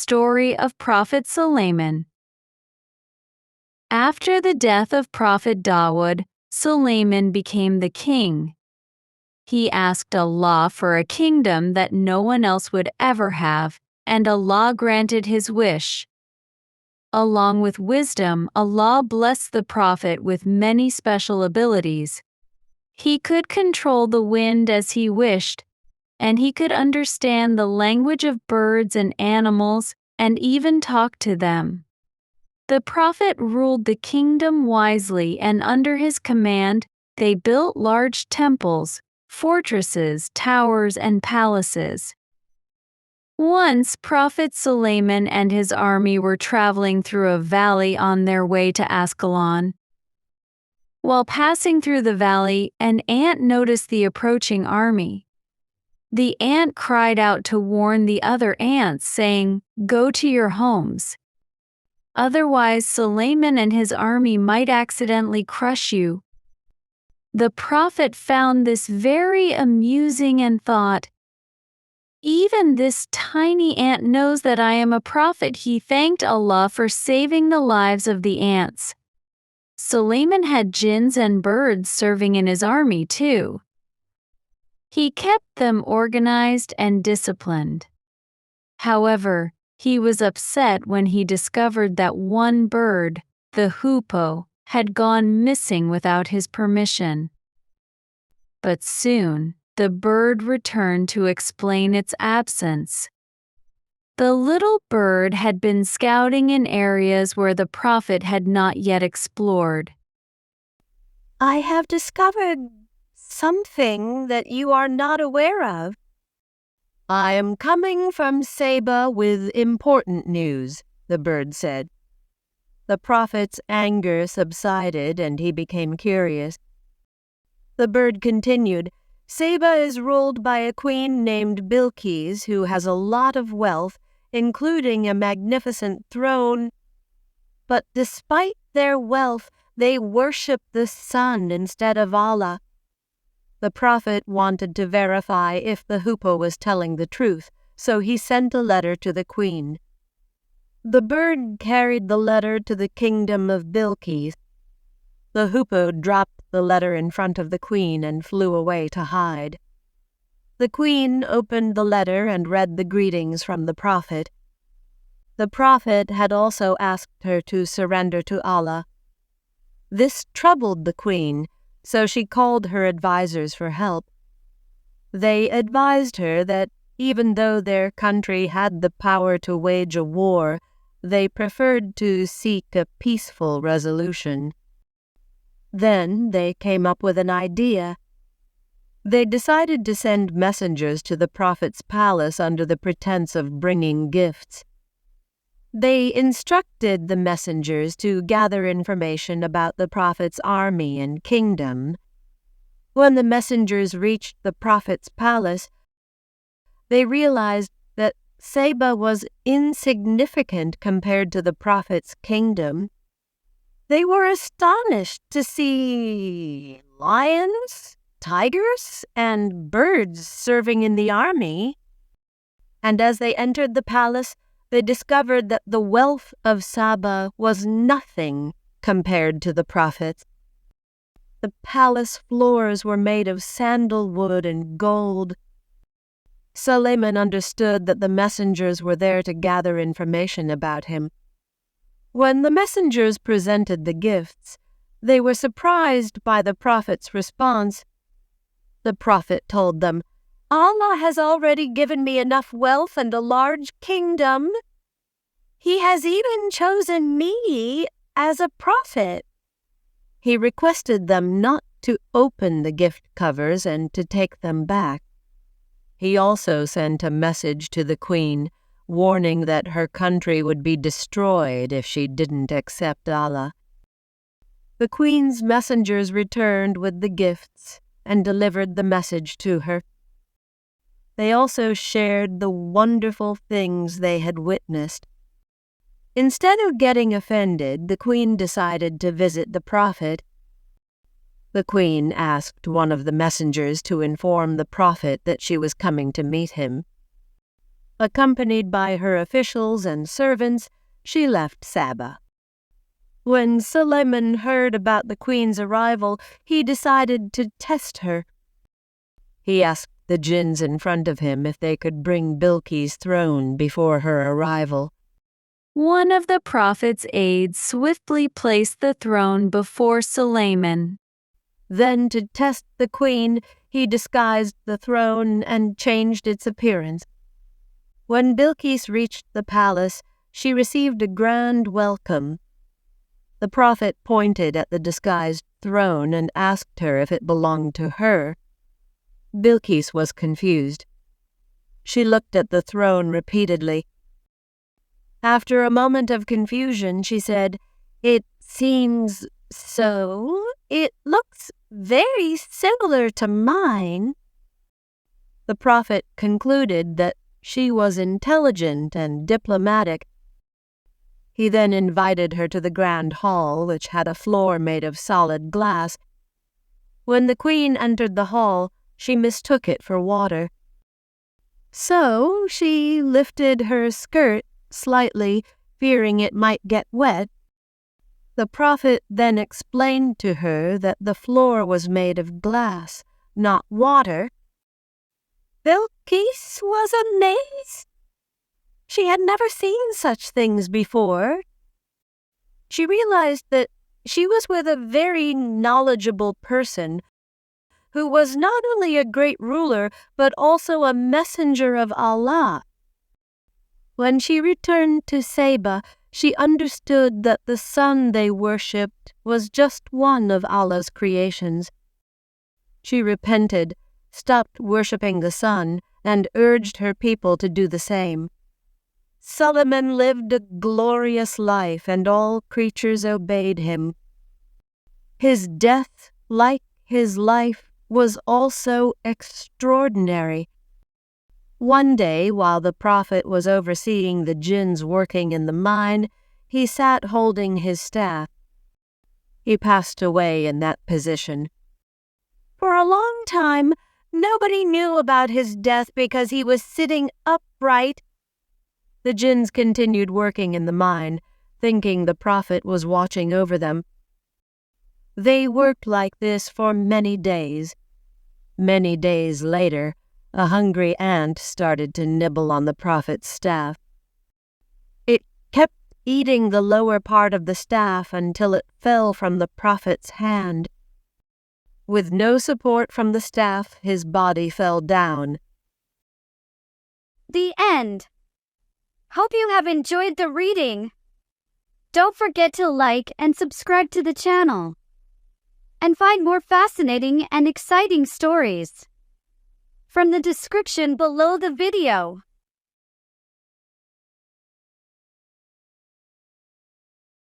Story of Prophet Suleiman. After the death of Prophet Dawood, Suleiman became the king. He asked Allah for a kingdom that no one else would ever have, and Allah granted his wish. Along with wisdom, Allah blessed the Prophet with many special abilities. He could control the wind as he wished, and he could understand the language of birds and animals and even talk to them. The Prophet ruled the kingdom wisely, and under his command, they built large temples, fortresses, towers, and palaces. Once, Prophet Suleiman and his army were traveling through a valley on their way to Ascalon. While passing through the valley, an ant noticed the approaching army. The ant cried out to warn the other ants, saying, "Go to your homes. Otherwise, Suleiman and his army might accidentally crush you." The Prophet found this very amusing and thought, "Even this tiny ant knows that I am a prophet." He thanked Allah for saving the lives of the ants. Suleiman had jinns and birds serving in his army too. He kept them organized and disciplined. However, he was upset when he discovered that one bird, the hoopoe, had gone missing without his permission. But soon, the bird returned to explain its absence. The little bird had been scouting in areas where the Prophet had not yet explored. "I have discovered something that you are not aware of. I am coming from Saba with important news," the bird said. The Prophet's anger subsided and he became curious. The bird continued, "Saba is ruled by a queen named Bلقيس who has a lot of wealth, including a magnificent throne. But despite their wealth, they worship the sun instead of Allah." The Prophet wanted to verify if the hoopoe was telling the truth, so he sent a letter to the queen. The bird carried the letter to the kingdom of Bلقيس. The hoopoe dropped the letter in front of the queen and flew away to hide. The queen opened the letter and read the greetings from the Prophet. The Prophet had also asked her to surrender to Allah. This troubled the queen, so she called her advisors for help. They advised her that even though their country had the power to wage a war, they preferred to seek a peaceful resolution. Then they came up with an idea. They decided to send messengers to the Prophet's palace under the pretense of bringing gifts. They instructed the messengers to gather information about the Prophet's army and kingdom. When the messengers reached the Prophet's palace, they realized that Saba was insignificant compared to the Prophet's kingdom. They were astonished to see lions, tigers, and birds serving in the army. And as they entered the palace, they discovered that the wealth of Saba was nothing compared to the Prophet's. The palace floors were made of sandalwood and gold. Suleiman understood that the messengers were there to gather information about him. When the messengers presented the gifts, they were surprised by the Prophet's response. The Prophet told them, "Allah has already given me enough wealth and a large kingdom. He has even chosen me as a prophet." He requested them not to open the gift covers and to take them back. He also sent a message to the queen, warning that her country would be destroyed if she didn't accept Allah. The queen's messengers returned with the gifts and delivered the message to her. They also shared the wonderful things they had witnessed. Instead of getting offended, the queen decided to visit the Prophet. The queen asked one of the messengers to inform the Prophet that she was coming to meet him. Accompanied by her officials and servants, she left Saba. When Suleiman heard about the queen's arrival, he decided to test her. He asked the jinns in front of him if they could bring Bilqis' throne before her arrival. One of the prophet's aides swiftly placed the throne before Suleiman. Then, to test the queen, he disguised the throne and changed its appearance. When Bilqis reached the palace, she received a grand welcome. The prophet pointed at the disguised throne and asked her if it belonged to her. Bilqis was confused. She looked at the throne repeatedly. After a moment of confusion, she said, "It seems so. It looks very similar to mine." The prophet concluded that she was intelligent and diplomatic. He then invited her to the grand hall, which had a floor made of solid glass. When the queen entered the hall, she mistook it for water. So she lifted her skirt slightly, fearing it might get wet. The prophet then explained to her that the floor was made of glass, not water. Bilqis was amazed. She had never seen such things before. She realized that she was with a very knowledgeable person who was not only a great ruler, but also a messenger of Allah. When she returned to Saba, she understood that the sun they worshipped was just one of Allah's creations. She repented, stopped worshipping the sun, and urged her people to do the same. Suleiman lived a glorious life, and all creatures obeyed him. His death, like his life, was also extraordinary. One day, while the prophet was overseeing the jinns working in the mine, he sat holding his staff. He passed away in that position. For a long time, nobody knew about his death because he was sitting upright. The jinns continued working in the mine, thinking the prophet was watching over them. They worked like this for many days. Many days later, a hungry ant started to nibble on the prophet's staff. It kept eating the lower part of the staff until it fell from the prophet's hand. With no support from the staff, his body fell down. The end. Hope you have enjoyed the reading. Don't forget to like and subscribe to the channel and find more fascinating and exciting stories from the description below the video.